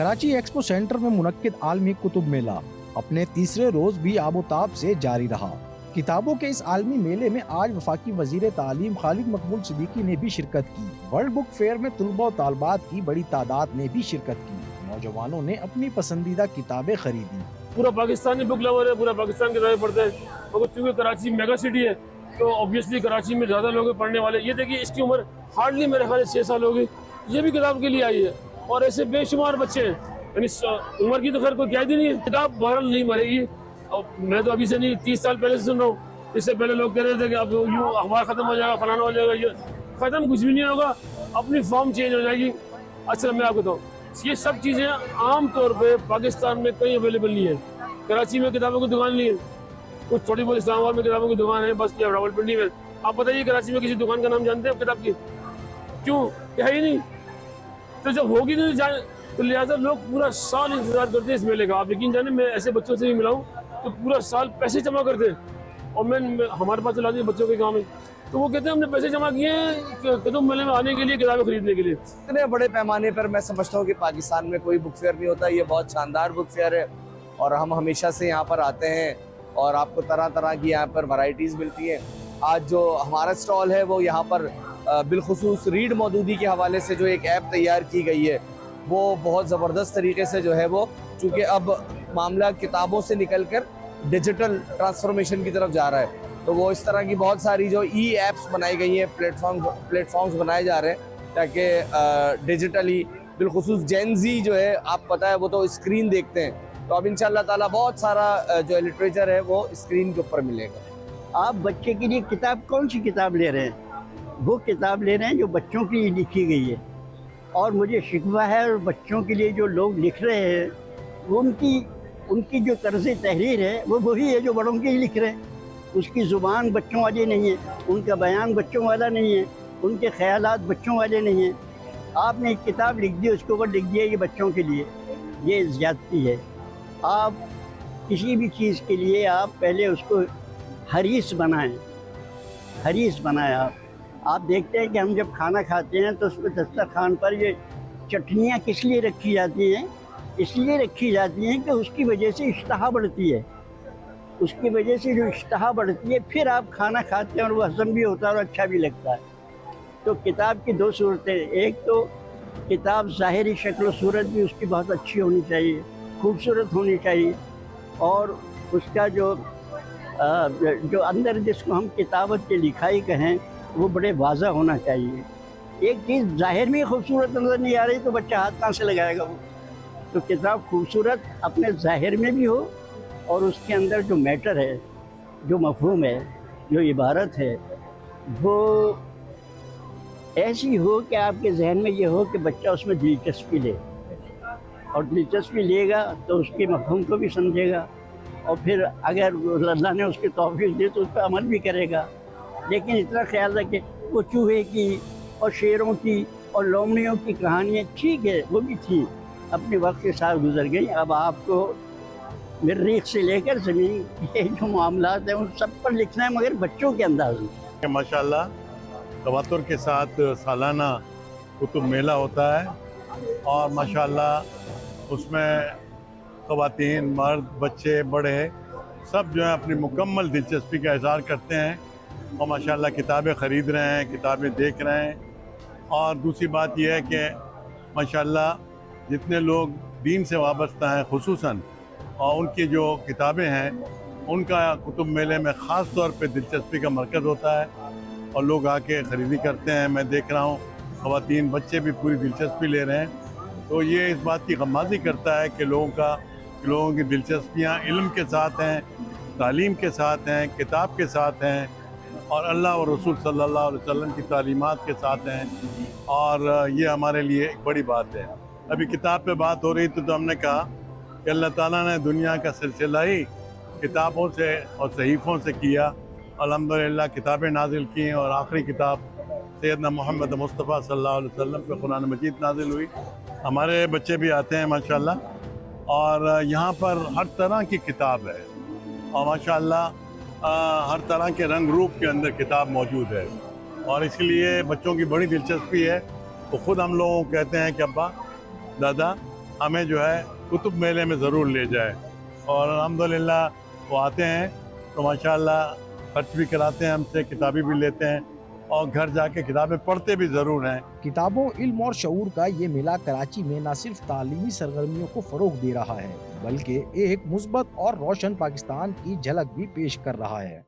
Karachi expo centre में मुनक्किद आलमी कुतुब मेला अपने तीसरे रोज भी आबोताब से जारी रहा। किताबों के इस आलमी मेले में आज वफाकी वजीर तालीम खालिद मकबूल सिद्दीकी ने भी शिरकत की। वर्ल्ड बुक फेयर में तुलबा और तालबात की बड़ी तादाद ने भी शिरकत की। नौजवानों ने अपनी पसंदीदा किताबें खरीदी। पूरा पाकिस्तानी बुक लवर है, पूरा पाकिस्तान किताबें पढ़ते हैं। मगर चूँकि कराची मेगा सिटी है तो ऑब्वियसली कराची में ज़्यादा लोग पढ़ने वाले। ये देखिए इसकी उम्र हार्डली मेरे ख्याल से 6 साल होगी, ये भी किताब के लिए आई है। और ऐसे बेशुमार बच्चे हैं, यानी उम्र की तो खैर कोई कैद ही नहीं है। किताब बहरहाल नहीं मरेगी। और मैं तो अभी से नहीं 30 साल पहले से सुन रहा हूँ। इससे पहले लोग कह रहे थे कि अब यूँ अखबार ख़त्म हो जाएगा, फलाना हो जाएगा। ये ख़त्म कुछ भी नहीं होगा, अपनी फॉर्म चेंज हो जाएगी। अच्छा मैं आपको बताऊँ, ये सब चीज़ें आम तौर पे पाकिस्तान में कहीं अवेलेबल नहीं है। कराची में किताबों की दुकान नहीं है, कुछ थोड़ी बहुत इस्लामाबाद में किताबों की दुकान है बस, या रावलपिंडी में। आप बताइए कराची में किसी दुकान का नाम जानते हैं आप किताब की? क्यों, है ही नहीं। तो जब होगी नहीं जाए तो लिहाजा लोग पूरा साल इंतजार करते हैं इस मेले का। आप यकीन जाने मैं ऐसे बच्चों से भी मिला हूँ तो पूरा साल पैसे जमा करते हैं। और मैं हमारे पास चला दी बच्चों के काम है तो वो कहते हैं हमने पैसे जमा किए कुतुब मेले में आने के लिए, किताबें खरीदने के लिए। इतने बड़े पैमाने पर मैं समझता हूँ कि पाकिस्तान में कोई बुक फेयर नहीं होता। ये बहुत शानदार बुक फेयर है और हम हमेशा से यहाँ पर आते हैं और आपको तरह तरह की यहाँ पर वैरायटीज़ मिलती हैं। आज जो हमारा स्टॉल है वो यहाँ पर बिलखुसूस रीड मौदूदी के हवाले से जो एक ऐप तैयार की गई है वो बहुत ज़बरदस्त तरीके से जो है वो, चूँकि अब मामला किताबों से निकल कर डिजिटल ट्रांसफॉर्मेशन की तरफ जा रहा है, तो वो इस तरह की बहुत सारी जो ऐप्स बनाई गई हैं, प्लेटफॉर्म्स बनाए जा रहे हैं ताकि डिजिटली बिलखुसूस जेन ज़ी जो है, आप पता है वो तो स्क्रीन देखते हैं, तो अब इंशाअल्लाह ताला बहुत सारा जो लिटरेचर है वो स्क्रीन के ऊपर मिलेगा। आप बच्चे के लिए किताब कौन सी किताब ले रहे हैं? वो किताब ले रहे हैं जो बच्चों के लिए लिखी गई है। और मुझे शिकवा है और बच्चों के लिए जो लोग लिख रहे हैं वो उनकी जो तर्ज़ तहरीर है वो वही है जो बड़ों के लिए लिख रहे हैं। उसकी ज़ुबान बच्चों वाली नहीं है, उनका बयान बच्चों वाला नहीं है, उनके ख़यालात बच्चों वाले नहीं हैं। आपने एक किताब लिख दी, उसके ऊपर लिख दिया ये बच्चों के लिए, ये ज़्यादती है। आप किसी भी चीज़ के लिए आप पहले उसको हरीस बनाएं, हरीस बनाएं। आप देखते हैं कि हम जब खाना खाते हैं तो उस पर दस्तरखान पर ये चटनियाँ किस लिए रखी जाती हैं? इसलिए रखी जाती हैं कि उसकी वजह से इश्तहा बढ़ती है। उसकी वजह से जो इश्तहा बढ़ती है फिर आप खाना खाते हैं और वो हज़म भी होता है और अच्छा भी लगता है। तो किताब की 2 सूरतें, एक तो किताब ज़ाहिरी शक्ल व सूरत भी उसकी बहुत अच्छी होनी चाहिए, खूबसूरत होनी चाहिए, और उसका जो अंदर जिसको हम किताबत की लिखाई कहें वो बड़े वाज़ा होना चाहिए। एक चीज़ ज़ाहिर में खूबसूरत नज़र नहीं आ रही तो बच्चा हाथ कहाँ से लगाएगा वो? तो किताब खूबसूरत अपने ज़ाहिर में भी हो और उसके अंदर जो मैटर है, जो मफ़हूम है, जो इबारत है, वो ऐसी हो कि आपके जहन में ये हो कि बच्चा उसमें दिलचस्पी ले, और दिलचस्पी लेगा तो उसके मफ़हूम को भी समझेगा और फिर अगर अल्लाह ने उसकी तौफ़ीक़ दी तो उस पर अमल भी करेगा। लेकिन इतना ख्याल रखें, वो चूहे की और शेरों की और लोमड़ियों की कहानियाँ ठीक है, वो भी थी, अपने वक्त के साथ गुजर गई। अब आपको मरीख से लेकर ज़मीन के जो मामलात हैं उन सब पर लिखना है, मगर बच्चों के अंदाज़ में। माशाल्लाह तवातुर के साथ सालाना कुतुब मेला होता है और माशाल्लाह उसमें ख़वातीन, मर्द, बच्चे, बड़े सब जो है अपनी मुकम्मल दिलचस्पी का इज़हार करते हैं और माशाल्लाह किताबें ख़रीद रहे हैं, किताबें देख रहे हैं। और दूसरी बात यह है कि माशाल्लाह जितने लोग दीन से वाबस्ता हैं खुसूसन, और उनकी जो किताबें हैं उनका कुतुब मेले में ख़ास तौर पे दिलचस्पी का मरकज़ होता है और लोग आके ख़रीदी करते हैं। मैं देख रहा हूँ ख़वातीन, बच्चे भी पूरी दिलचस्पी ले रहे हैं। तो ये इस बात की गम्माज़ी करता है कि लोगों की दिलचस्पियाँ इल्म के साथ हैं, तालीम के साथ हैं, किताब के साथ हैं और अल्लाह और रसूल सल्लल्लाहु अलैहि वसल्लम की तालीमात के साथ हैं। और ये हमारे लिए एक बड़ी बात है। अभी किताब पे बात हो रही तो हमने कहा कि अल्लाह ताला ने दुनिया का सिलसिला ही किताबों से और सहीफ़ों से किया। अल्हम्दुलिल्लाह किताबें नाजिल की और आखिरी किताब सैयदना मोहम्मद मुस्तफ़ा सल्लल्लाहु अलैहि वसल्लम पे कुरान मजीद नाजिल हुई। हमारे बच्चे भी आते हैं माशाल्लाह और यहाँ पर हर तरह की किताब है और माशाल्लाह हर तरह के रंग रूप के अंदर किताब मौजूद है और इसलिए बच्चों की बड़ी दिलचस्पी है। तो ख़ुद हम लोगों को कहते हैं कि अब्बा, दादा, हमें जो है कुतुब मेले में ज़रूर ले जाए। और अल्हम्दुलिल्लाह वो आते हैं तो माशाल्लाह खर्च भी कराते हैं हमसे, किताबें भी लेते हैं और घर जाके किताबें पढ़ते भी ज़रूर हैं। किताबों, इल्म और शऊर का ये मेला कराची में न सिर्फ तालीमी सरगर्मियों को फरोग दे रहा है, बल्कि एक मुस्बत और रोशन पाकिस्तान की झलक भी पेश कर रहा है।